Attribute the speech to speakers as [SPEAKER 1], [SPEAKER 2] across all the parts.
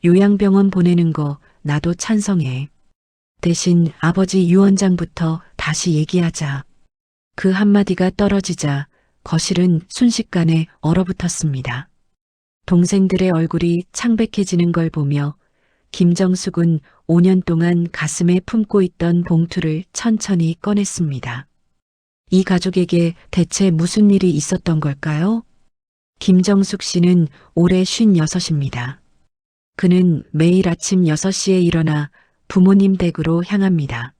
[SPEAKER 1] 요양병원 보내는 거 나도 찬성해. 대신 아버지 유원장부터 다시 얘기하자. 그 한마디가 떨어지자 거실은 순식간에 얼어붙었습니다. 동생들의 얼굴이 창백해지는 걸 보며 김정숙은 5년 동안 가슴에 품고 있던 봉투를 천천히 꺼냈습니다. 이 가족에게 대체 무슨 일이 있었던 걸까요? 김정숙 씨는 올해 56입니다. 그는 매일 아침 6시에 일어나 부모님 댁으로 향합니다.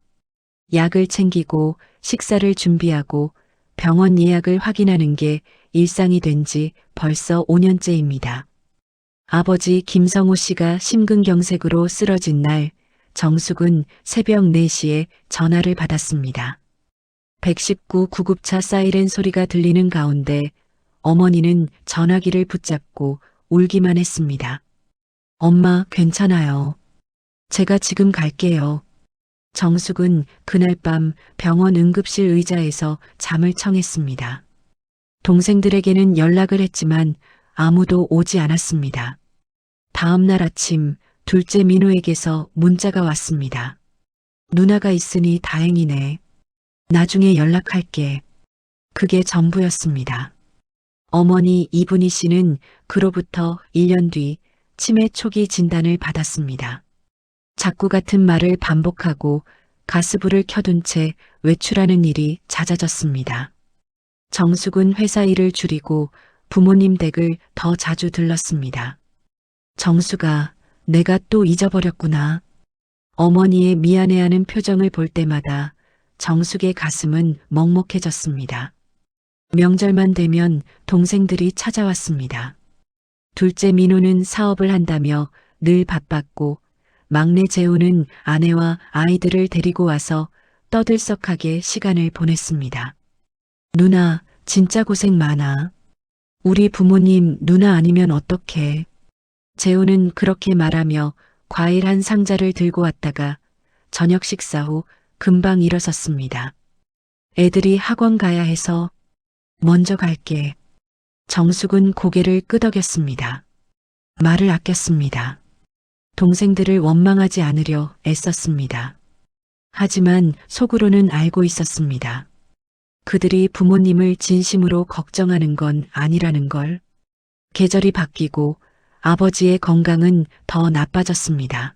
[SPEAKER 1] 약을 챙기고 식사를 준비하고 병원 예약을 확인하는 게 일상이 된 지 벌써 5년째입니다. 아버지 김성호 씨가 심근경색으로 쓰러진 날 정숙은 새벽 4시에 전화를 받았습니다. 119 구급차 사이렌 소리가 들리는 가운데 어머니는 전화기를 붙잡고 울기만 했습니다. 엄마, 괜찮아요. 제가 지금 갈게요. 정숙은 그날 밤 병원 응급실 의자에서 잠을 청했습니다. 동생들에게는 연락을 했지만 아무도 오지 않았습니다. 다음 날 아침 둘째 민호에게서 문자가 왔습니다. 누나가 있으니 다행이네. 나중에 연락할게. 그게 전부였습니다. 어머니 이분희 씨는 그로부터 1년 뒤 치매 초기 진단을 받았습니다. 자꾸 같은 말을 반복하고 가스불을 켜둔 채 외출하는 일이 잦아졌습니다. 정숙은 회사 일을 줄이고 부모님 댁을 더 자주 들렀습니다. 정숙아, 내가 또 잊어버렸구나. 어머니의 미안해하는 표정을 볼 때마다 정숙의 가슴은 먹먹해졌습니다. 명절만 되면 동생들이 찾아왔습니다. 둘째 민호는 사업을 한다며 늘 바빴고 막내 재우는 아내와 아이들을 데리고 와서 떠들썩하게 시간을 보냈습니다. 누나, 진짜 고생 많아. 우리 부모님 누나 아니면 어떡해. 재우는 그렇게 말하며 과일 한 상자를 들고 왔다가 저녁 식사 후 금방 일어섰습니다. 애들이 학원 가야 해서 먼저 갈게. 정숙은 고개를 끄덕였습니다. 말을 아꼈습니다. 동생들을 원망하지 않으려 애썼습니다. 하지만 속으로는 알고 있었습니다. 그들이 부모님을 진심으로 걱정하는 건 아니라는 걸. 계절이 바뀌고 아버지의 건강은 더 나빠졌습니다.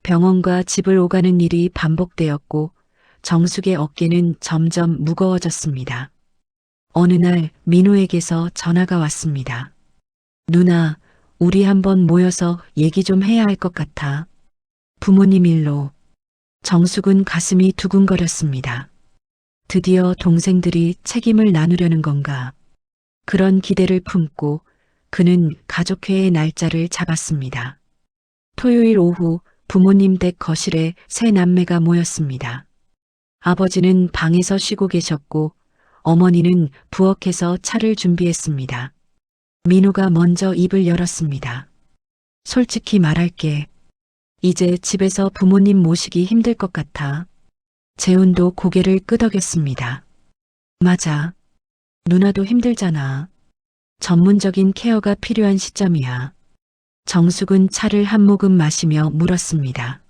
[SPEAKER 1] 병원과 집을 오가는 일이 반복되었고 정숙의 어깨는 점점 무거워졌습니다. 어느 날 민호에게서 전화가 왔습니다. 누나, 우리 한번 모여서 얘기 좀 해야 할 것 같아. 부모님 일로. 정숙은 가슴이 두근거렸습니다. 드디어 동생들이 책임을 나누려는 건가. 그런 기대를 품고 그는 가족회의 날짜를 잡았습니다. 토요일 오후 부모님 댁 거실에 세 남매가 모였습니다. 아버지는 방에서 쉬고 계셨고 어머니는 부엌에서 차를 준비했습니다. 민호가 먼저 입을 열었습니다. 솔직히 말할게. 이제 집에서 부모님 모시기 힘들 것 같아. 재훈도 고개를 끄덕였습니다. 맞아. 누나도 힘들잖아. 전문적인 케어가 필요한 시점이야. 정숙은 차를 한 모금 마시며 물었습니다.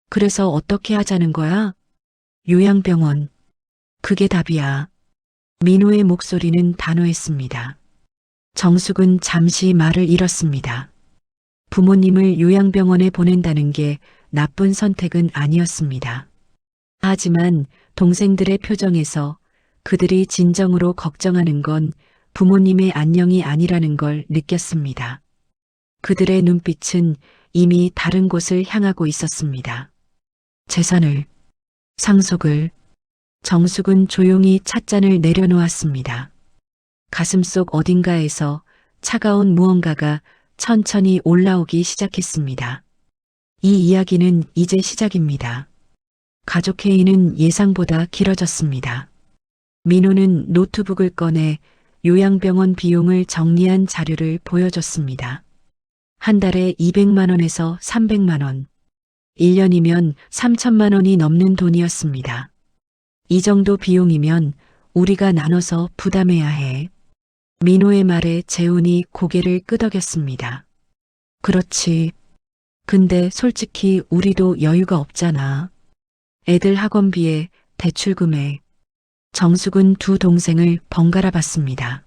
[SPEAKER 1] 그래서 어떻게 하자는 거야? 요양병원. 그게 답이야. 민호의 목소리는 단호했습니다. 정숙은 잠시 말을 잃었습니다. 부모님을 요양병원에 보낸다는 게 나쁜 선택은 아니었습니다. 하지만 동생들의 표정에서 그들이 진정으로 걱정하는 건 부모님의 안녕이 아니라는 걸 느꼈습니다. 그들의 눈빛은 이미 다른 곳을 향하고 있었습니다. 재산을, 상속을. 정숙은 조용히 찻잔을 내려놓았습니다. 가슴속 어딘가에서 차가운 무언가가 천천히 올라오기 시작했습니다. 이 이야기는 이제 시작입니다. 가족회의는 예상보다 길어졌습니다. 민호는 노트북을 꺼내 요양병원 비용을 정리한 자료를 보여줬습니다. 한 달에 200만 원에서 300만 원, 1년이면 3천만 원이 넘는 돈이었습니다. 이 정도 비용이면 우리가 나눠서 부담해야 해. 민호의 말에 재훈이 고개를 끄덕였습니다. 그렇지. 근데 솔직히 우리도 여유가 없잖아. 애들 학원비에 대출금에. 정숙은 두 동생을 번갈아 봤습니다.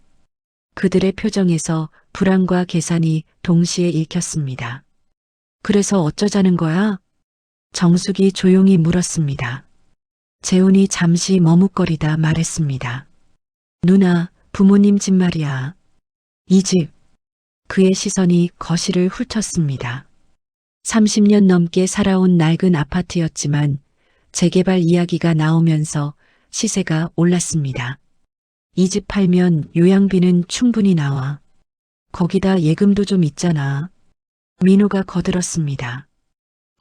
[SPEAKER 1] 그들의 표정에서 불안과 계산이 동시에 읽혔습니다. 그래서 어쩌자는 거야? 정숙이 조용히 물었습니다. 재훈이 잠시 머뭇거리다 말했습니다. 누나, 부모님 집 말이야. 이 집. 그의 시선이 거실을 훑었습니다. 30년 넘게 살아온 낡은 아파트였지만 재개발 이야기가 나오면서 시세가 올랐습니다. 이 집 팔면 요양비는 충분히 나와. 거기다 예금도 좀 있잖아. 민호가 거들었습니다.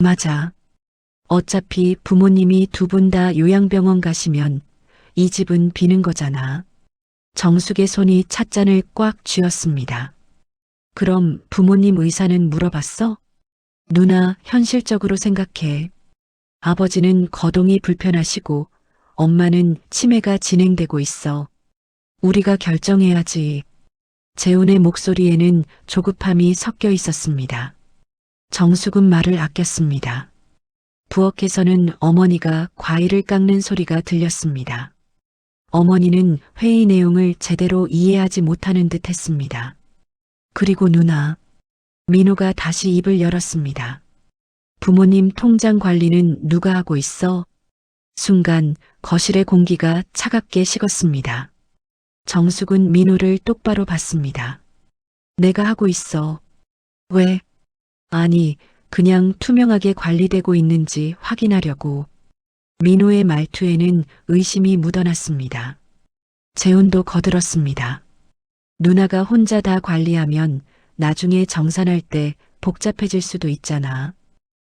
[SPEAKER 1] 맞아. 어차피 부모님이 두 분 다 요양병원 가시면 이 집은 비는 거잖아. 정숙의 손이 찻잔을 꽉 쥐었습니다. 그럼 부모님 의사는 물어봤어? 누나, 현실적으로 생각해. 아버지는 거동이 불편하시고 엄마는 치매가 진행되고 있어. 우리가 결정해야지. 재훈의 목소리에는 조급함이 섞여 있었습니다. 정숙은 말을 아꼈습니다. 부엌에서는 어머니가 과일을 깎는 소리가 들렸습니다. 어머니는 회의 내용을 제대로 이해하지 못하는 듯 했습니다. 그리고 누나, 민호가 다시 입을 열었습니다. 부모님 통장 관리는 누가 하고 있어? 순간 거실의 공기가 차갑게 식었습니다. 정숙은 민호를 똑바로 봤습니다. 내가 하고 있어. 왜? 아니, 그냥 투명하게 관리되고 있는지 확인하려고. 민호의 말투에는 의심이 묻어났습니다. 재훈도 거들었습니다. 누나가 혼자 다 관리하면 나중에 정산할 때 복잡해질 수도 있잖아.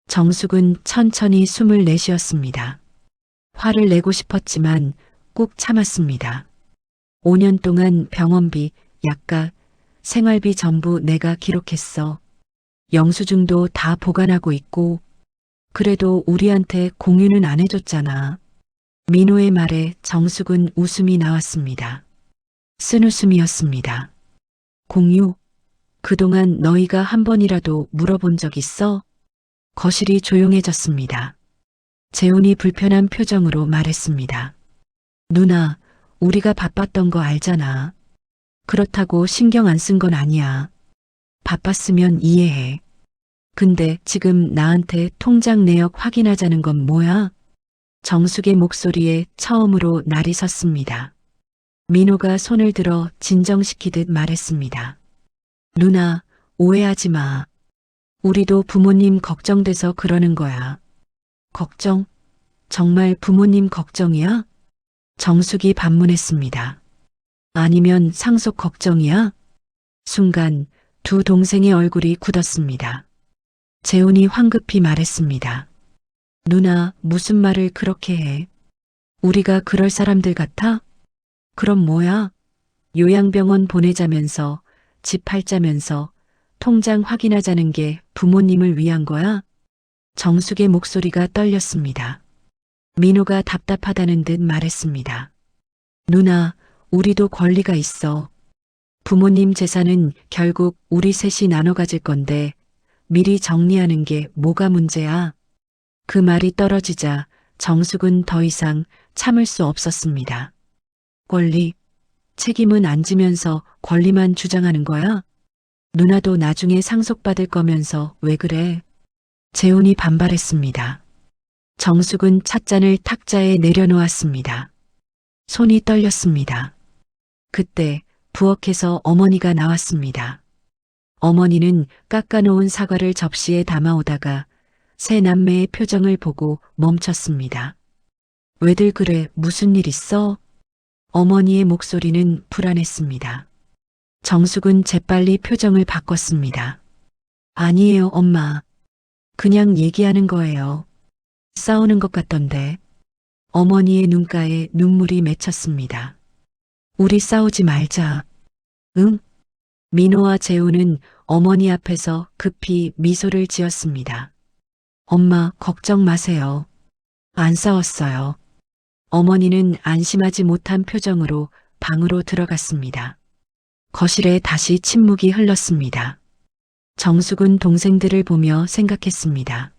[SPEAKER 1] 정숙은 천천히 숨을 내쉬었습니다. 화를 내고 싶었지만 꾹 참았습니다. 5년 동안 병원비, 약값, 생활비 전부 내가 기록했어. 영수증도 다 보관하고 있고, 그래도 우리한테 공유는 안 해줬잖아. 민호의 말에 정숙은 웃음이 나왔습니다. 쓴웃음이었습니다. 공유? 그동안 너희가 한 번이라도 물어본 적 있어? 거실이 조용해졌습니다. 재훈이 불편한 표정으로 말했습니다. 누나, 우리가 바빴던 거 알잖아. 그렇다고 신경 안 쓴 건 아니야. 바빴으면 이해해. 근데 지금 나한테 통장 내역 확인하자는 건 뭐야? 정숙의 목소리에 처음으로 날이 섰습니다. 민호가 손을 들어 진정시키듯 말했습니다. 누나, 오해하지 마. 우리도 부모님 걱정돼서 그러는 거야. 걱정? 정말 부모님 걱정이야? 정숙이 반문했습니다. 아니면 상속 걱정이야? 순간 두 동생의 얼굴이 굳었습니다. 재훈이 황급히 말했습니다. 누나, 무슨 말을 그렇게 해? 우리가 그럴 사람들 같아? 그럼 뭐야? 요양병원 보내자면서, 집 팔자면서, 통장 확인하자는 게 부모님을 위한 거야? 정숙의 목소리가 떨렸습니다. 민호가 답답하다는 듯 말했습니다. 누나, 우리도 권리가 있어. 부모님 재산은 결국 우리 셋이 나눠 가질 건데 미리 정리하는 게 뭐가 문제야? 그 말이 떨어지자 정숙은 더 이상 참을 수 없었습니다. 권리, 책임은 안 지면서 권리만 주장하는 거야? 누나도 나중에 상속받을 거면서 왜 그래? 재훈이 반발했습니다. 정숙은 찻잔을 탁자에 내려놓았습니다. 손이 떨렸습니다. 그때 부엌에서 어머니가 나왔습니다. 어머니는 깎아놓은 사과를 접시에 담아오다가 세 남매의 표정을 보고 멈췄습니다. 왜들 그래, 무슨 일 있어? 어머니의 목소리는 불안했습니다. 정숙은 재빨리 표정을 바꿨습니다. 아니에요, 엄마. 그냥 얘기하는 거예요. 싸우는 것 같던데. 어머니의 눈가에 눈물이 맺혔습니다. 우리 싸우지 말자. 응? 민호와 재우는 어머니 앞에서 급히 미소를 지었습니다. 엄마, 걱정 마세요. 안 싸웠어요. 어머니는 안심하지 못한 표정으로 방으로 들어갔습니다. 거실에 다시 침묵이 흘렀습니다. 정숙은 동생들을 보며 생각했습니다.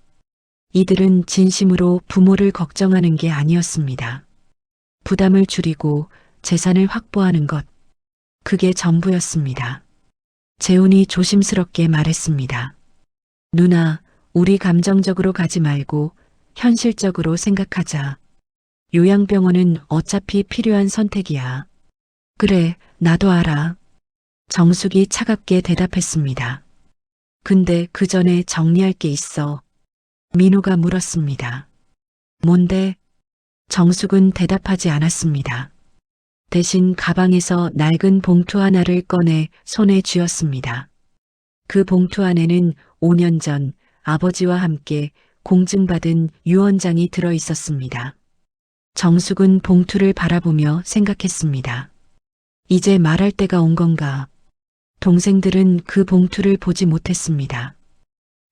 [SPEAKER 1] 이들은 진심으로 부모를 걱정하는 게 아니었습니다. 부담을 줄이고 재산을 확보하는 것, 그게 전부였습니다. 재훈이 조심스럽게 말했습니다. 누나, 우리 감정적으로 가지 말고 현실적으로 생각하자. 요양병원은 어차피 필요한 선택이야. 그래, 나도 알아. 정숙이 차갑게 대답했습니다. 근데 그 전에 정리할 게 있어. 민호가 물었습니다. 뭔데? 정숙은 대답하지 않았습니다. 대신 가방에서 낡은 봉투 하나를 꺼내 손에 쥐었습니다. 그 봉투 안에는 5년 전 아버지와 함께 공증받은 유언장이 들어 있었습니다. 정숙은 봉투를 바라보며 생각했습니다. 이제 말할 때가 온 건가? 동생들은 그 봉투를 보지 못했습니다.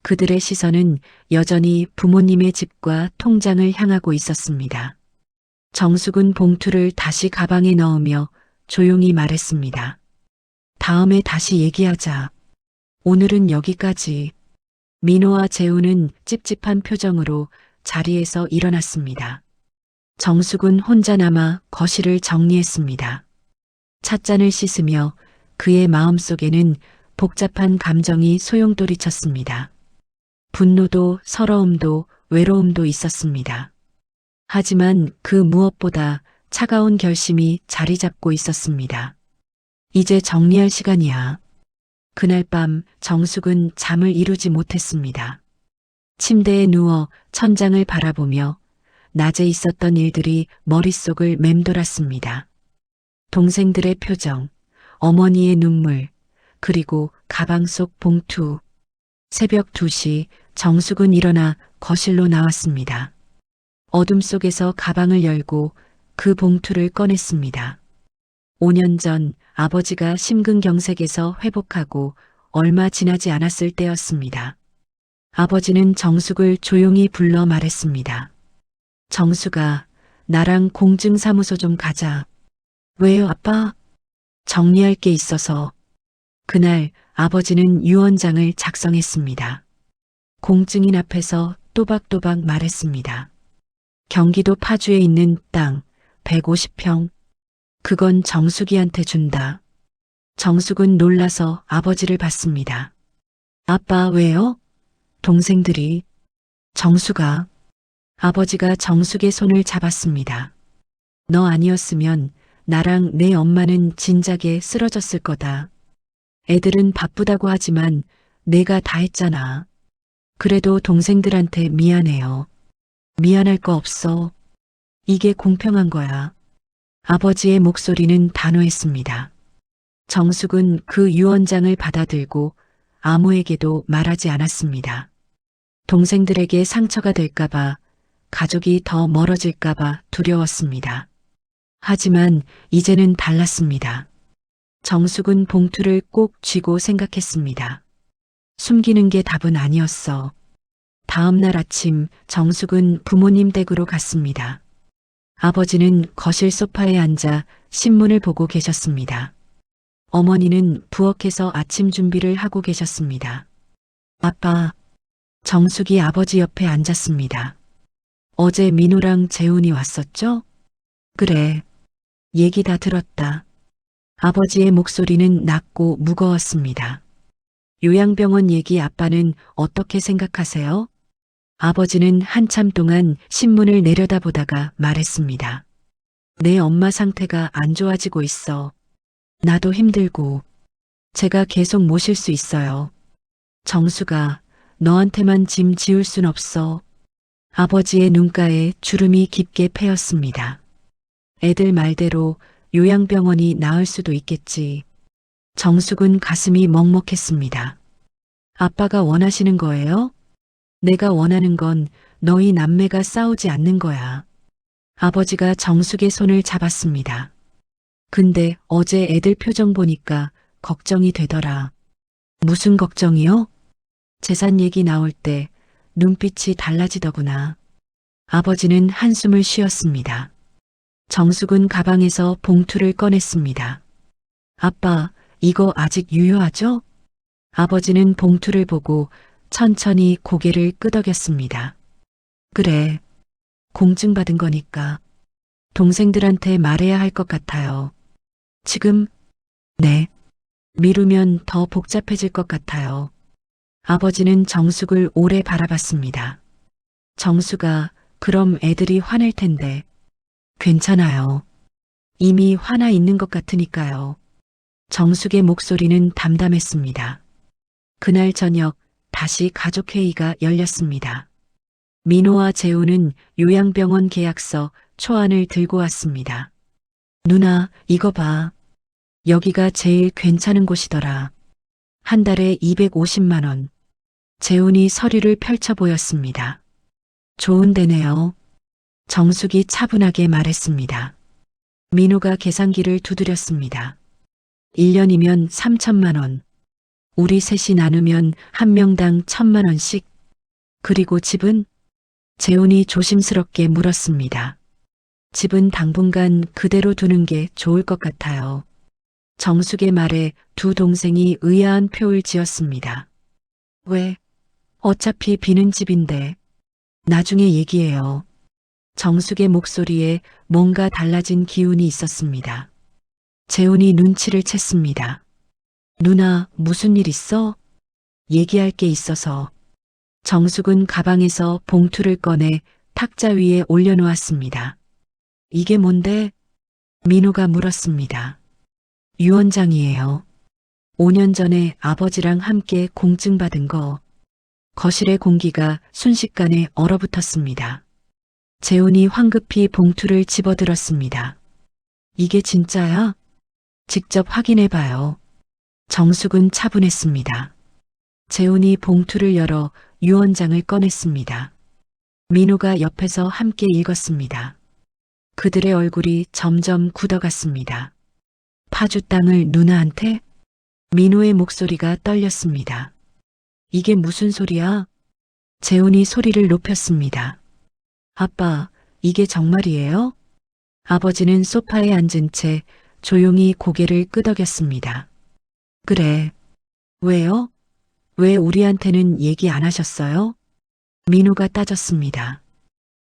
[SPEAKER 1] 그들의 시선은 여전히 부모님의 집과 통장을 향하고 있었습니다. 정숙은 봉투를 다시 가방에 넣으며 조용히 말했습니다. 다음에 다시 얘기하자. 오늘은 여기까지. 민호와 재우는 찝찝한 표정으로 자리에서 일어났습니다. 정숙은 혼자 남아 거실을 정리했습니다. 찻잔을 씻으며 그의 마음속에는 복잡한 감정이 소용돌이쳤습니다. 분노도 서러움도 외로움도 있었습니다. 하지만 그 무엇보다 차가운 결심이 자리 잡고 있었습니다. 이제 정리할 시간이야. 그날 밤 정숙은 잠을 이루지 못했습니다. 침대에 누워 천장을 바라보며 낮에 있었던 일들이 머릿속을 맴돌았습니다. 동생들의 표정, 어머니의 눈물, 그리고 가방 속 봉투. 새벽 2시 정숙은 일어나 거실로 나왔습니다. 어둠 속에서 가방을 열고 그 봉투를 꺼냈습니다. 5년 전 아버지가 심근경색에서 회복하고 얼마 지나지 않았을 때였습니다. 아버지는 정숙을 조용히 불러 말했습니다. 정숙아, 나랑 공증사무소 좀 가자. 왜요, 아빠? 정리할 게 있어서. 그날 아버지는 유언장을 작성했습니다. 공증인 앞에서 또박또박 말했습니다. 경기도 파주에 있는 땅 150평. 그건 정숙이한테 준다. 정숙은 놀라서 아버지를 봤습니다. 아빠 왜요? 동생들이. 정숙아. 아버지가 정숙의 손을 잡았습니다. 너 아니었으면 나랑 내 엄마는 진작에 쓰러졌을 거다. 애들은 바쁘다고 하지만 내가 다 했잖아. 그래도 동생들한테 미안해요. 미안할 거 없어. 이게 공평한 거야. 아버지의 목소리는 단호했습니다. 정숙은 그 유언장을 받아들고 아무에게도 말하지 않았습니다. 동생들에게 상처가 될까봐, 가족이 더 멀어질까봐 두려웠습니다. 하지만 이제는 달랐습니다. 정숙은 봉투를 꼭 쥐고 생각했습니다. 숨기는 게 답은 아니었어. 다음 날 아침 정숙은 부모님 댁으로 갔습니다. 아버지는 거실 소파에 앉아 신문을 보고 계셨습니다. 어머니는 부엌에서 아침 준비를 하고 계셨습니다. 아빠, 정숙이 아버지 옆에 앉았습니다. 어제 민호랑 재훈이 왔었죠? 그래. 얘기 다 들었다. 아버지의 목소리는 낮고 무거웠습니다. 요양병원 얘기 아빠는 어떻게 생각하세요? 아버지는 한참 동안 신문을 내려다보다가 말했습니다. 내 엄마 상태가 안 좋아지고 있어. 나도 힘들고. 제가 계속 모실 수 있어요. 정수가 너한테만 짐 지울 순 없어. 아버지의 눈가에 주름이 깊게 패였습니다. 애들 말대로 요양병원이 나을 수도 있겠지. 정숙은 가슴이 먹먹했습니다. 아빠가 원하시는 거예요? 내가 원하는 건 너희 남매가 싸우지 않는 거야. 아버지가 정숙의 손을 잡았습니다. 근데 어제 애들 표정 보니까 걱정이 되더라. 무슨 걱정이요? 재산 얘기 나올 때 눈빛이 달라지더구나. 아버지는 한숨을 쉬었습니다. 정숙은 가방에서 봉투를 꺼냈습니다. 아빠, 이거 아직 유효하죠? 아버지는 봉투를 보고 천천히 고개를 끄덕였습니다. 그래, 공증받은 거니까 동생들한테 말해야 할 것 같아요. 지금, 네, 미루면 더 복잡해질 것 같아요. 아버지는 정숙을 오래 바라봤습니다. 정숙아, 그럼 애들이 화낼 텐데. 괜찮아요. 이미 화나 있는 것 같으니까요. 정숙의 목소리는 담담했습니다. 그날 저녁 다시 가족회의가 열렸습니다. 민호와 재우는 요양병원 계약서 초안을 들고 왔습니다. 누나, 이거 봐. 여기가 제일 괜찮은 곳이더라. 한 달에 250만 원. 재훈이 서류를 펼쳐 보였습니다. 좋은 데네요. 정숙이 차분하게 말했습니다. 민호가 계산기를 두드렸습니다. 1년이면 3천만 원. 우리 셋이 나누면 한 명당 1,000만 원씩. 그리고 집은? 재훈이 조심스럽게 물었습니다. 집은 당분간 그대로 두는 게 좋을 것 같아요. 정숙의 말에 두 동생이 의아한 표를 지었습니다. 왜? 어차피 비는 집인데. 나중에 얘기해요. 정숙의 목소리에 뭔가 달라진 기운이 있었습니다. 재훈이 눈치를 챘습니다. 누나, 무슨 일 있어? 얘기할 게 있어서. 정숙은 가방에서 봉투를 꺼내 탁자 위에 올려놓았습니다. 이게 뭔데? 민호가 물었습니다. 유언장이에요. 5년 전에 아버지랑 함께 공증받은 거. 거실의 공기가 순식간에 얼어붙었습니다. 재훈이 황급히 봉투를 집어들었습니다. 이게 진짜야? 직접 확인해봐요. 정숙은 차분했습니다. 재훈이 봉투를 열어 유언장을 꺼냈습니다. 민호가 옆에서 함께 읽었습니다. 그들의 얼굴이 점점 굳어갔습니다. 파주 땅을 누나한테? 민호의 목소리가 떨렸습니다. 이게 무슨 소리야? 재훈이 소리를 높였습니다. 아빠, 이게 정말이에요? 아버지는 소파에 앉은 채 조용히 고개를 끄덕였습니다. 그래. 왜요? 왜 우리한테는 얘기 안 하셨어요? 민호가 따졌습니다.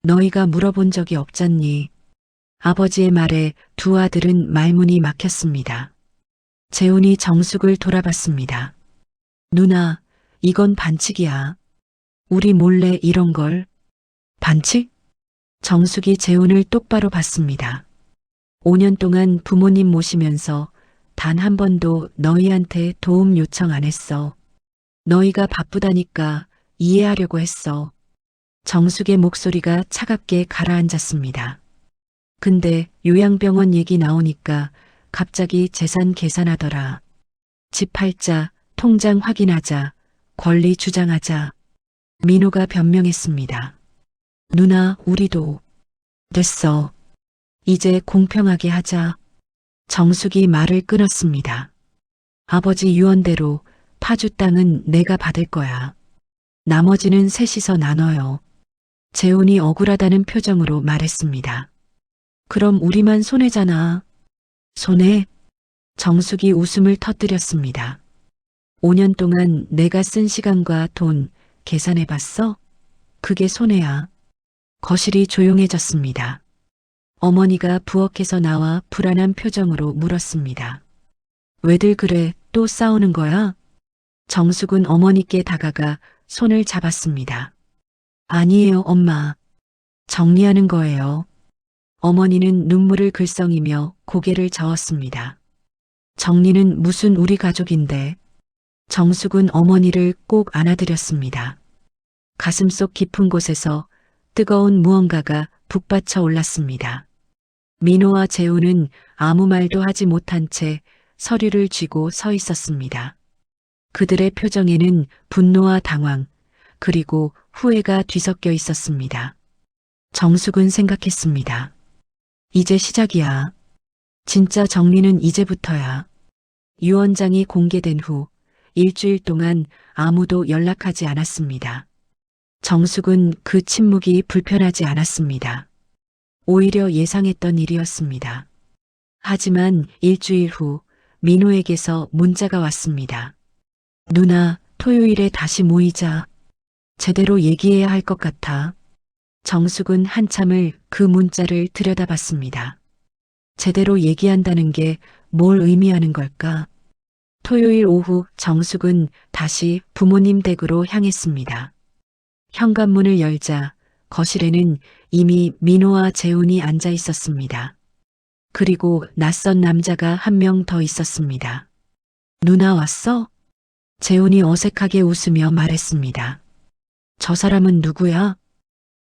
[SPEAKER 1] 너희가 물어본 적이 없잖니. 아버지의 말에 두 아들은 말문이 막혔습니다. 재훈이 정숙을 돌아봤습니다. 누나, 이건 반칙이야. 우리 몰래 이런 걸. 반칙? 정숙이 재훈을 똑바로 봤습니다. 5년 동안 부모님 모시면서 단 한 번도 너희한테 도움 요청 안 했어. 너희가 바쁘다니까 이해하려고 했어. 정숙의 목소리가 차갑게 가라앉았습니다. 근데 요양병원 얘기 나오니까 갑자기 재산 계산하더라. 집 팔자, 통장 확인하자, 권리 주장하자. 민호가 변명했습니다. 누나, 우리도. 됐어. 이제 공평하게 하자. 정숙이 말을 끊었습니다. 아버지 유언대로 파주 땅은 내가 받을 거야. 나머지는 셋이서 나눠요. 재훈이 억울하다는 표정으로 말했습니다. 그럼 우리만 손해잖아. 손해? 정숙이 웃음을 터뜨렸습니다. 5년 동안 내가 쓴 시간과 돈 계산해봤어? 그게 손해야. 거실이 조용해졌습니다. 어머니가 부엌에서 나와 불안한 표정으로 물었습니다. 왜들 그래, 또 싸우는 거야? 정숙은 어머니께 다가가 손을 잡았습니다. 아니에요, 엄마. 정리하는 거예요. 어머니는 눈물을 글썽이며 고개를 저었습니다. 정리는 무슨 우리 가족인데. 정숙은 어머니를 꼭 안아드렸습니다. 가슴속 깊은 곳에서 뜨거운 무언가가 북받쳐 올랐습니다. 민호와 재우는 아무 말도 하지 못한 채 서류를 쥐고 서 있었습니다. 그들의 표정에는 분노와 당황, 그리고 후회가 뒤섞여 있었습니다. 정숙은 생각했습니다. 이제 시작이야. 진짜 정리는 이제부터야. 유언장이 공개된 후 일주일 동안 아무도 연락하지 않았습니다. 정숙은 그 침묵이 불편하지 않았습니다. 오히려 예상했던 일이었습니다. 하지만 일주일 후 민호에게서 문자가 왔습니다. 누나, 토요일에 다시 모이자. 제대로 얘기해야 할 것 같아. 정숙은 한참을 그 문자를 들여다봤습니다. 제대로 얘기한다는 게 뭘 의미하는 걸까? 토요일 오후 정숙은 다시 부모님 댁으로 향했습니다. 현관문을 열자 거실에는 이미 민호와 재훈이 앉아 있었습니다. 그리고 낯선 남자가 한 명 더 있었습니다. 누나 왔어? 재훈이 어색하게 웃으며 말했습니다. 저 사람은 누구야?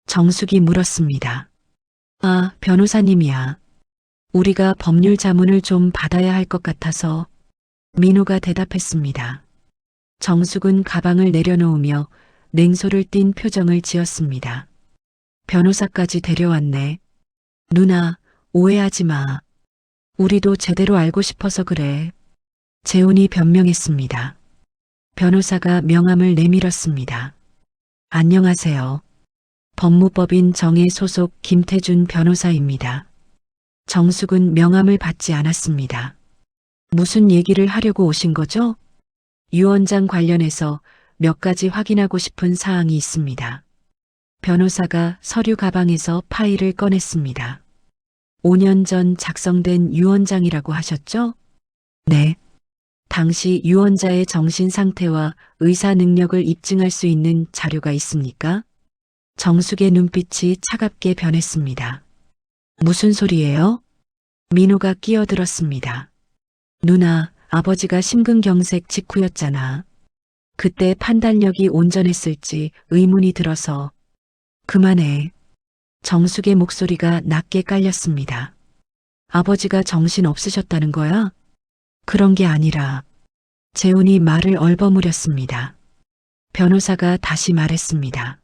[SPEAKER 1] 정숙이 물었습니다. 아, 변호사님이야. 우리가 법률 자문을 좀 받아야 할 것 같아서. 민호가 대답했습니다. 정숙은 가방을 내려놓으며 냉소를 띤 표정을 지었습니다. 변호사까지 데려왔네. 누나, 오해하지 마. 우리도 제대로 알고 싶어서 그래. 재훈이 변명했습니다. 변호사가 명함을 내밀었습니다. 안녕하세요. 법무법인 정의 소속 김태준 변호사입니다. 정숙은 명함을 받지 않았습니다. 무슨 얘기를 하려고 오신 거죠? 유 원장 관련해서 몇 가지 확인하고 싶은 사항이 있습니다. 변호사가 서류 가방에서 파일을 꺼냈습니다. 5년 전 작성된 유언장이라고 하셨죠? 네. 당시 유언자의 정신 상태와 의사 능력을 입증할 수 있는 자료가 있습니까? 정숙의 눈빛이 차갑게 변했습니다. 무슨 소리예요? 민호가 끼어들었습니다. 누나, 아버지가 심근경색 직후였잖아. 그때 판단력이 온전했을지 의문이 들어서. 그만해. 정숙의 목소리가 낮게 깔렸습니다. 아버지가 정신 없으셨다는 거야? 그런 게 아니라. 재훈이 말을 얼버무렸습니다. 변호사가 다시 말했습니다.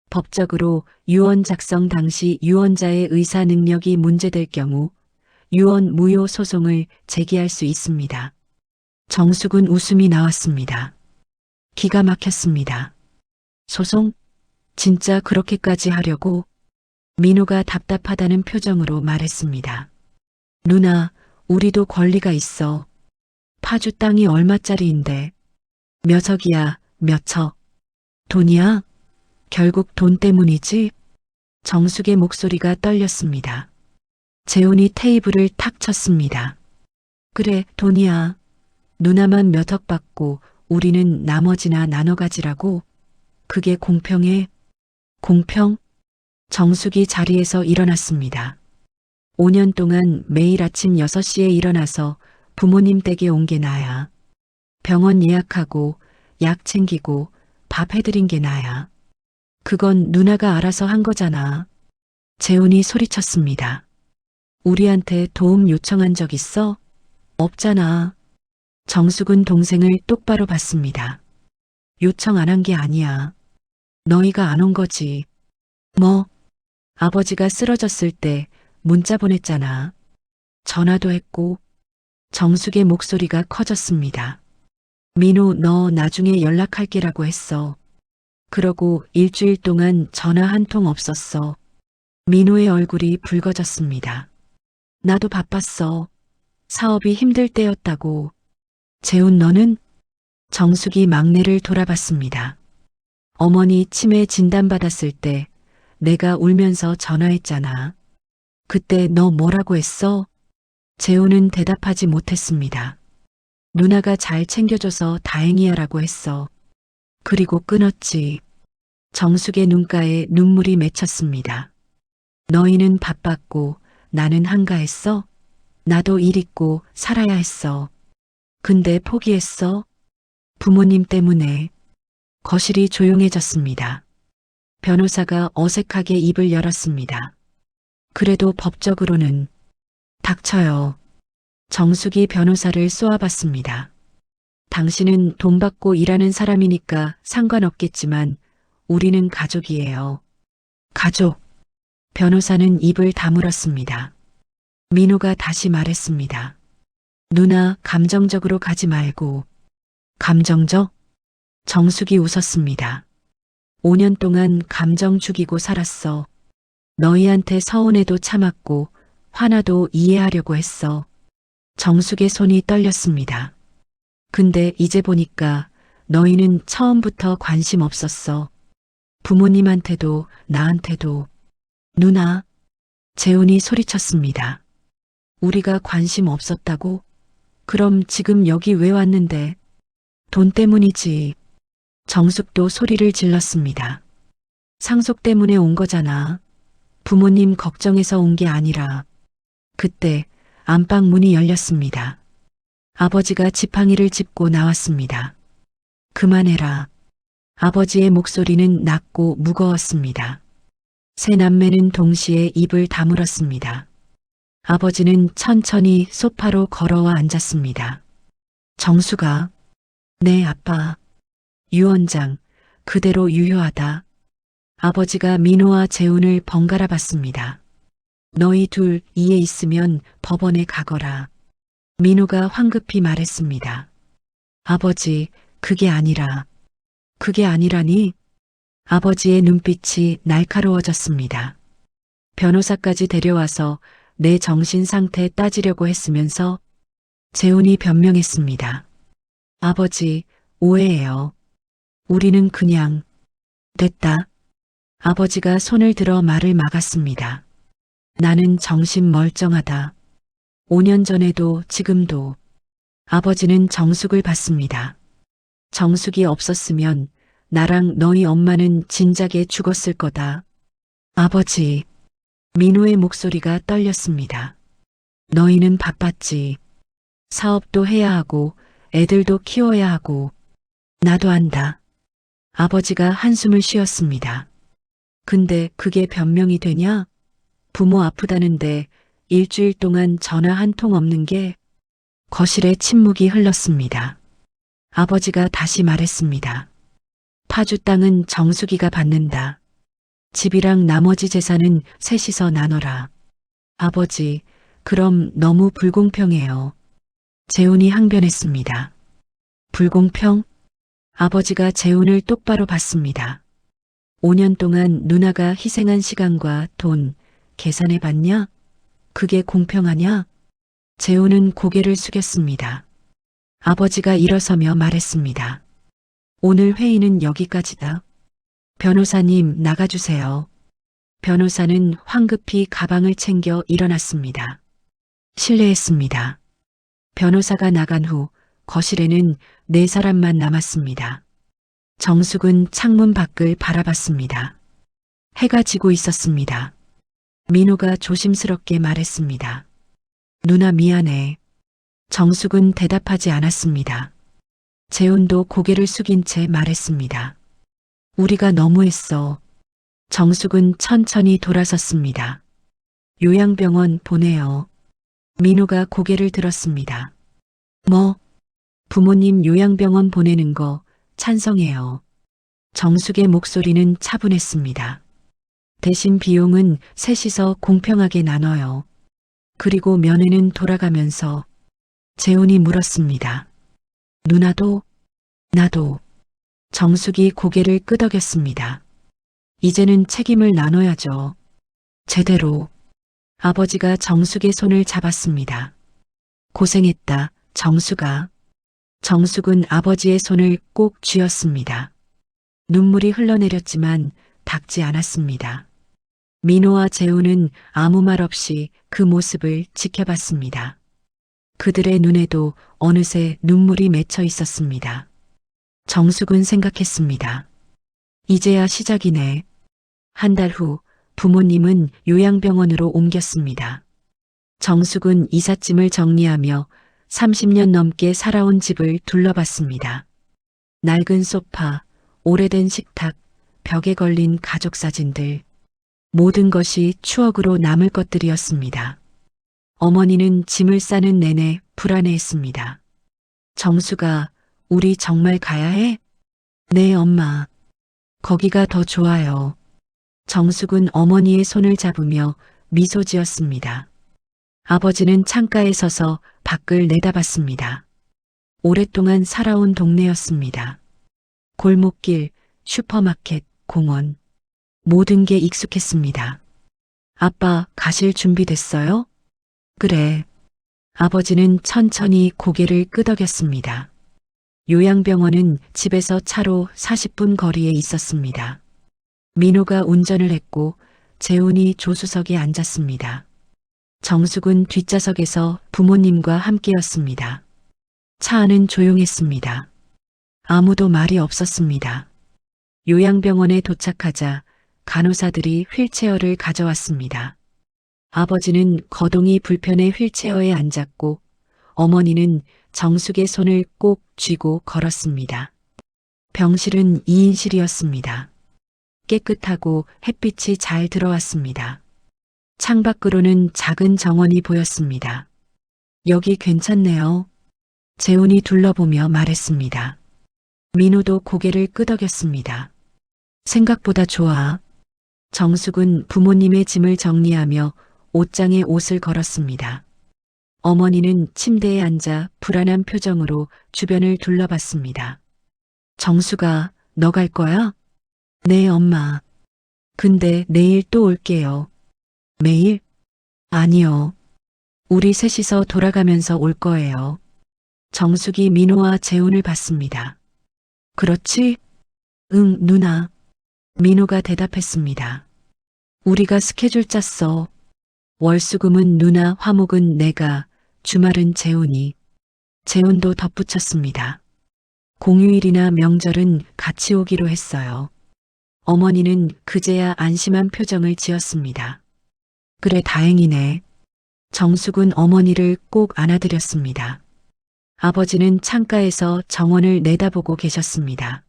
[SPEAKER 1] 법적으로 유언 작성 당시 유언자의 의사 능력이 문제될 경우 유언 무효 소송을 제기할 수 있습니다. 정숙은 웃음이 나왔습니다. 기가 막혔습니다. 소송? 진짜 그렇게까지 하려고? 민호가 답답하다는 표정으로 말했습니다. 누나, 우리도 권리가 있어. 파주 땅이 얼마짜리인데. 몇 억이야, 몇 척. 돈이야? 결국 돈 때문이지? 정숙의 목소리가 떨렸습니다. 재훈이 테이블을 탁 쳤습니다. 그래, 돈이야. 누나만 몇 억 받고 우리는 나머지나 나눠 가지라고. 그게 공평해? 공평? 정숙이 자리에서 일어났습니다. 5년 동안 매일 아침 6시에 일어나서 부모님 댁에 온 게 나야. 병원 예약하고 약 챙기고 밥 해드린 게 나야. 그건 누나가 알아서 한 거잖아. 재훈이 소리쳤습니다. 우리한테 도움 요청한 적 있어? 없잖아. 정숙은 동생을 똑바로 봤습니다. 요청 안 한 게 아니야. 너희가 안 온 거지. 뭐? 아버지가 쓰러졌을 때 문자 보냈잖아. 전화도 했고. 정숙의 목소리가 커졌습니다. 민호, 너 나중에 연락할게라고 했어. 그러고 일주일 동안 전화 한 통 없었어. 민호의 얼굴이 붉어졌습니다. 나도 바빴어. 사업이 힘들 때였다고. 재훈, 너는? 정숙이 막내를 돌아봤습니다. 어머니 치매 진단받았을 때 내가 울면서 전화했잖아. 그때 너 뭐라고 했어? 재훈은 대답하지 못했습니다. 누나가 잘 챙겨줘서 다행이야라고 했어. 그리고 끊었지. 정숙의 눈가에 눈물이 맺혔습니다. 너희는 바빴고 나는 한가했어? 나도 일 있고 살아야 했어. 근데 포기했어? 부모님 때문에. 거실이 조용해졌습니다. 변호사가 어색하게 입을 열었습니다. 그래도 법적으로는. 닥쳐요. 정숙이 변호사를 쏘아봤습니다. 당신은 돈 받고 일하는 사람이니까 상관없겠지만 우리는 가족이에요. 가족. 변호사는 입을 다물었습니다. 민호가 다시 말했습니다. 누나, 감정적으로 가지 말고. 감정적? 정숙이 웃었습니다. 5년 동안 감정 죽이고 살았어. 너희한테 서운해도 참았고 화나도 이해하려고 했어. 정숙의 손이 떨렸습니다. 근데 이제 보니까 너희는 처음부터 관심 없었어. 부모님한테도 나한테도. 누나, 재훈이 소리쳤습니다. 우리가 관심 없었다고? 그럼 지금 여기 왜 왔는데? 돈 때문이지. 정숙도 소리를 질렀습니다. 상속 때문에 온 거잖아. 부모님 걱정해서 온 게 아니라. 그때 안방 문이 열렸습니다. 아버지가 지팡이를 짚고 나왔습니다. 그만해라. 아버지의 목소리는 낮고 무거웠습니다. 세 남매는 동시에 입을 다물었습니다. 아버지는 천천히 소파로 걸어와 앉았습니다. 정수가, 네, 아빠. 유언장, 그대로 유효하다. 아버지가 민호와 재훈을 번갈아 봤습니다. 너희 둘 이에 있으면 법원에 가거라. 민호가 황급히 말했습니다. 아버지, 그게 아니라니? 아버지의 눈빛이 날카로워졌습니다. 변호사까지 데려와서 내 정신 상태 따지려고 했으면서 재훈이 변명했습니다. 아버지, 오해예요. 우리는 그냥. 됐다. 아버지가 손을 들어 말을 막았습니다. 나는 정신 멀쩡하다. 5년 전에도 지금도. 아버지는 정숙을 봤습니다. 정숙이 없었으면 나랑 너희 엄마는 진작에 죽었을 거다. 아버지. 민호의 목소리가 떨렸습니다. 너희는 바빴지. 사업도 해야 하고 애들도 키워야 하고. 나도 한다. 아버지가 한숨을 쉬었습니다. 근데 그게 변명이 되냐? 부모 아프다는데 일주일 동안 전화 한 통 없는 게. 거실에 침묵이 흘렀습니다. 아버지가 다시 말했습니다. 파주 땅은 정숙이가 받는다. 집이랑 나머지 재산은 셋이서 나눠라. 아버지, 그럼 너무 불공평해요. 재훈이 항변했습니다. 불공평? 아버지가 재훈을 똑바로 봤습니다. 5년 동안 누나가 희생한 시간과 돈 계산해 봤냐? 그게 공평하냐? 재훈은 고개를 숙였습니다. 아버지가 일어서며 말했습니다. 오늘 회의는 여기까지다. 변호사님 나가주세요. 변호사는 황급히 가방을 챙겨 일어났습니다. 실례했습니다. 변호사가 나간 후 거실에는 4사람만 남았습니다. 정숙은 창문 밖을 바라봤습니다. 해가 지고 있었습니다. 민호가 조심스럽게 말했습니다. 누나 미안해. 정숙은 대답하지 않았습니다. 재훈도 고개를 숙인 채 말했습니다. 우리가 너무했어. 정숙은 천천히 돌아섰습니다. 요양병원 보내요. 민호가 고개를 들었습니다. 뭐? 부모님 요양병원 보내는 거 찬성해요. 정숙의 목소리는 차분했습니다. 대신 비용은 셋이서 공평하게 나눠요. 그리고 면회는 돌아가면서. 재훈이 물었습니다. 누나도? 나도. 정숙이 고개를 끄덕였습니다. 이제는 책임을 나눠야죠. 제대로. 아버지가 정숙의 손을 잡았습니다. 고생했다, 정숙아. 정숙은 아버지의 손을 꼭 쥐었습니다. 눈물이 흘러내렸지만 닿지 않았습니다. 민호와 재훈은 아무 말 없이 그 모습을 지켜봤습니다. 그들의 눈에도 어느새 눈물이 맺혀 있었습니다. 정숙은 생각했습니다. 이제야 시작이네. 한 달 후 부모님은 요양병원으로 옮겼습니다. 정숙은 이삿짐을 정리하며 30년 넘게 살아온 집을 둘러봤습니다. 낡은 소파, 오래된 식탁, 벽에 걸린 가족 사진들. 모든 것이 추억으로 남을 것들이었습니다. 어머니는 짐을 싸는 내내 불안해했습니다. 정수가, 우리 정말 가야 해? 네, 엄마. 거기가 더 좋아요. 정숙은 어머니의 손을 잡으며 미소 지었습니다. 아버지는 창가에 서서 밖을 내다봤습니다. 오랫동안 살아온 동네였습니다. 골목길, 슈퍼마켓, 공원. 모든 게 익숙했습니다. 아빠, 가실 준비됐어요? 그래. 아버지는 천천히 고개를 끄덕였습니다. 요양병원은 집에서 차로 40분 거리에 있었습니다. 민호가 운전을 했고 재훈이 조수석에 앉았습니다. 정숙은 뒷좌석에서 부모님과 함께였습니다. 차 안은 조용했습니다. 아무도 말이 없었습니다. 요양병원에 도착하자 간호사들이 휠체어를 가져왔습니다. 아버지는 거동이 불편해 휠체어에 앉았고 어머니는 정숙의 손을 꼭 쥐고 걸었습니다. 병실은 2인실이었습니다. 깨끗하고 햇빛이 잘 들어왔습니다. 창밖으로는 작은 정원이 보였습니다. 여기 괜찮네요. 재훈이 둘러보며 말했습니다. 민호도 고개를 끄덕였습니다. 생각보다 좋아. 정숙은 부모님의 짐을 정리하며 옷장에 옷을 걸었습니다. 어머니는 침대에 앉아 불안한 표정으로 주변을 둘러봤습니다. 정숙아, 너 갈 거야? 네, 엄마. 근데 내일 또 올게요. 매일? 아니요. 우리 셋이서 돌아가면서 올 거예요. 정숙이 민호와 재훈을 봤습니다. 그렇지? 응, 누나. 민호가 대답했습니다. 우리가 스케줄 짰어. 월수금은 누나, 화목은 내가, 주말은 재훈이. 재훈도 덧붙였습니다. 공휴일이나 명절은 같이 오기로 했어요. 어머니는 그제야 안심한 표정을 지었습니다. 그래, 다행이네. 정숙은 어머니를 꼭 안아드렸습니다. 아버지는 창가에서 정원을 내다보고 계셨습니다.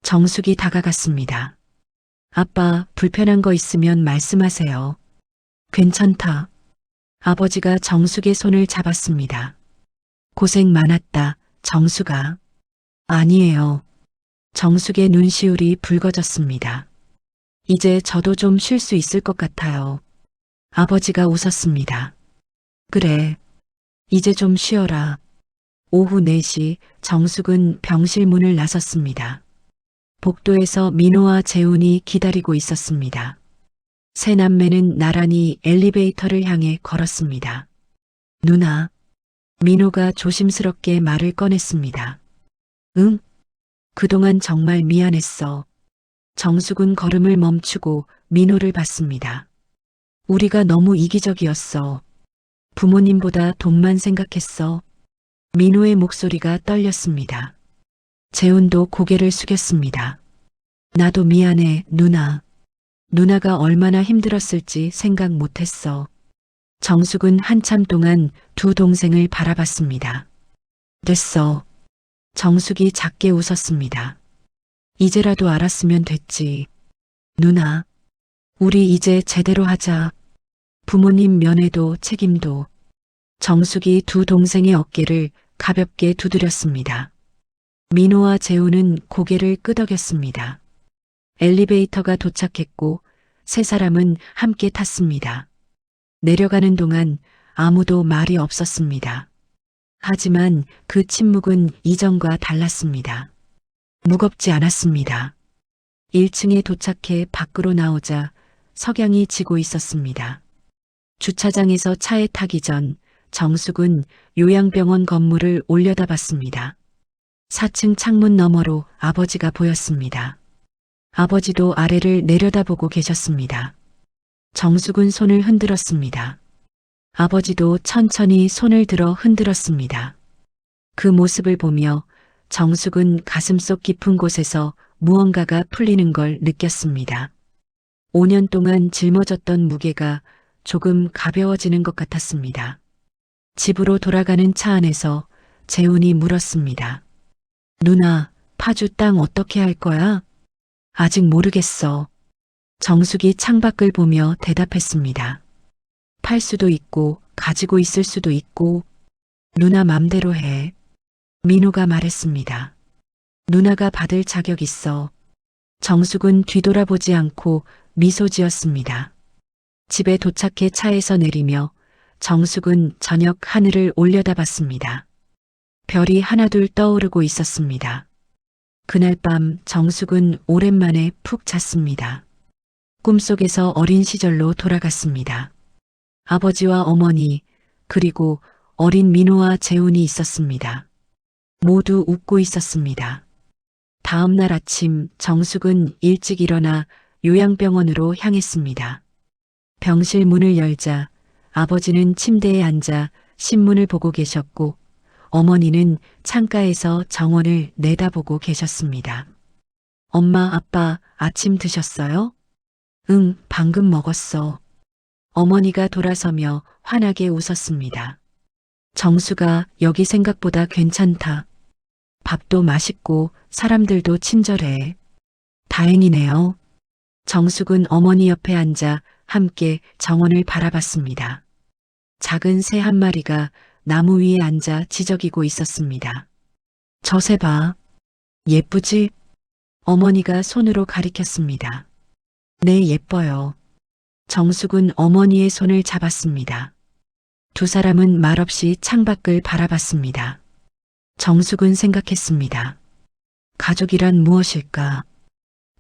[SPEAKER 1] 정숙이 다가갔습니다. 아빠, 불편한 거 있으면 말씀하세요. 괜찮다. 아버지가 정숙의 손을 잡았습니다. 고생 많았다, 정숙아. 아니에요. 정숙의 눈시울이 붉어졌습니다. 이제 저도 좀 쉴 수 있을 것 같아요. 아버지가 웃었습니다. 그래. 이제 좀 쉬어라. 오후 4시 정숙은 병실 문을 나섰습니다. 복도에서 민호와 재훈이 기다리고 있었습니다. 세 남매는 나란히 엘리베이터를 향해 걸었습니다. 누나. 민호가 조심스럽게 말을 꺼냈습니다. 응? 그동안 정말 미안했어. 정숙은 걸음을 멈추고 민호를 봤습니다. 우리가 너무 이기적이었어. 부모님보다 돈만 생각했어. 민호의 목소리가 떨렸습니다. 재훈도 고개를 숙였습니다. 나도 미안해, 누나. 누나가 얼마나 힘들었을지 생각 못했어. 정숙은 한참 동안 두 동생을 바라봤습니다. 됐어. 정숙이 작게 웃었습니다. 이제라도 알았으면 됐지. 누나, 우리 이제 제대로 하자. 부모님 면회도 책임도. 정숙이 두 동생의 어깨를 가볍게 두드렸습니다. 민호와 재훈은 고개를 끄덕였습니다. 엘리베이터가 도착했고 세 사람은 함께 탔습니다. 내려가는 동안 아무도 말이 없었습니다. 하지만 그 침묵은 이전과 달랐습니다. 무겁지 않았습니다. 1층에 도착해 밖으로 나오자 석양이 지고 있었습니다. 주차장에서 차에 타기 전 정숙은 요양병원 건물을 올려다봤습니다. 4층 창문 너머로 아버지가 보였습니다. 아버지도 아래를 내려다보고 계셨습니다. 정숙은 손을 흔들었습니다. 아버지도 천천히 손을 들어 흔들었습니다. 그 모습을 보며 정숙은 가슴속 깊은 곳에서 무언가가 풀리는 걸 느꼈습니다. 5년 동안 짊어졌던 무게가 조금 가벼워지는 것 같았습니다. 집으로 돌아가는 차 안에서 재훈이 물었습니다. 누나, 파주 땅 어떻게 할 거야? 아직 모르겠어. 정숙이 창밖을 보며 대답했습니다. 팔 수도 있고 가지고 있을 수도 있고 누나 맘대로 해. 민호가 말했습니다. 누나가 받을 자격 있어. 정숙은 뒤돌아보지 않고 미소 지었습니다. 집에 도착해 차에서 내리며 정숙은 저녁 하늘을 올려다봤습니다. 별이 하나둘 떠오르고 있었습니다. 그날 밤 정숙은 오랜만에 푹 잤습니다. 꿈속에서 어린 시절로 돌아갔습니다. 아버지와 어머니 그리고 어린 민호와 재훈이 있었습니다. 모두 웃고 있었습니다. 다음 날 아침 정숙은 일찍 일어나 요양병원으로 향했습니다. 병실 문을 열자 아버지는 침대에 앉아 신문을 보고 계셨고 어머니는 창가에서 정원을 내다보고 계셨습니다. 엄마, 아빠 아침 드셨어요? 응, 방금 먹었어. 어머니가 돌아서며 환하게 웃었습니다. 정수가 여기 생각보다 괜찮다. 밥도 맛있고 사람들도 친절해. 다행이네요. 정숙은 어머니 옆에 앉아 함께 정원을 바라봤습니다. 작은 새 한 마리가 나무 위에 앉아 지저귀고 있었습니다. 저 새 봐. 예쁘지? 어머니가 손으로 가리켰습니다. 네, 예뻐요. 정숙은 어머니의 손을 잡았습니다. 두 사람은 말없이 창밖을 바라봤습니다. 정숙은 생각했습니다. 가족이란 무엇일까?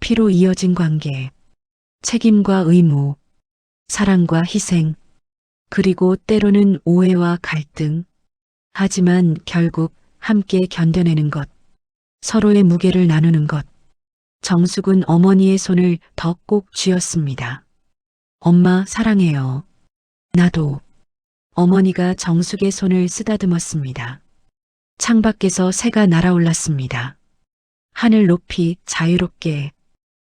[SPEAKER 1] 피로 이어진 관계, 책임과 의무, 사랑과 희생, 그리고 때로는 오해와 갈등. 하지만 결국 함께 견뎌내는 것, 서로의 무게를 나누는 것. 정숙은 어머니의 손을 더 꼭 쥐었습니다. 엄마 사랑해요. 나도. 어머니가 정숙의 손을 쓰다듬었습니다. 창밖에서 새가 날아올랐습니다. 하늘 높이 자유롭게.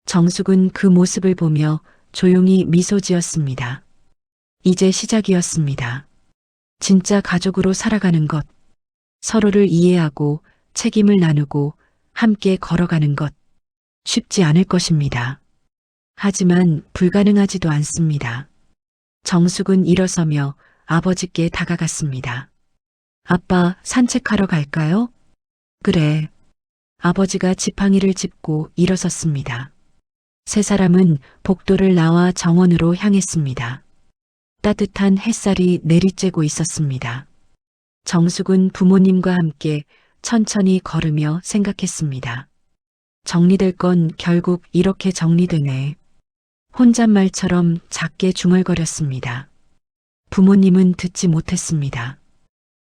[SPEAKER 1] 정숙은 그 모습을 보며 조용히 미소 지었습니다. 이제 시작이었습니다. 진짜 가족으로 살아가는 것, 서로를 이해하고 책임을 나누고 함께 걸어가는 것, 쉽지 않을 것입니다. 하지만 불가능하지도 않습니다. 정숙은 일어서며 아버지께 다가갔습니다. 아빠, 산책하러 갈까요? 그래. 아버지가 지팡이를 짚고 일어섰습니다. 세 사람은 복도를 나와 정원으로 향했습니다. 따뜻한 햇살이 내리쬐고 있었습니다. 정숙은 부모님과 함께 천천히 걸으며 생각했습니다. 정리될 건 결국 이렇게 정리되네. 혼잣말처럼 작게 중얼거렸습니다. 부모님은 듣지 못했습니다.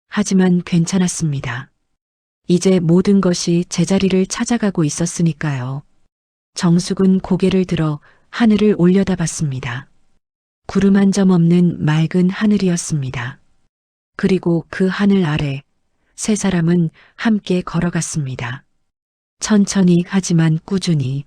[SPEAKER 1] 하지만 괜찮았습니다. 이제 모든 것이 제자리를 찾아가고 있었으니까요. 정숙은 고개를 들어 하늘을 올려다봤습니다. 구름 한 점 없는 맑은 하늘이었습니다. 그리고 그 하늘 아래 세 사람은 함께 걸어갔습니다. 천천히 하지만 꾸준히.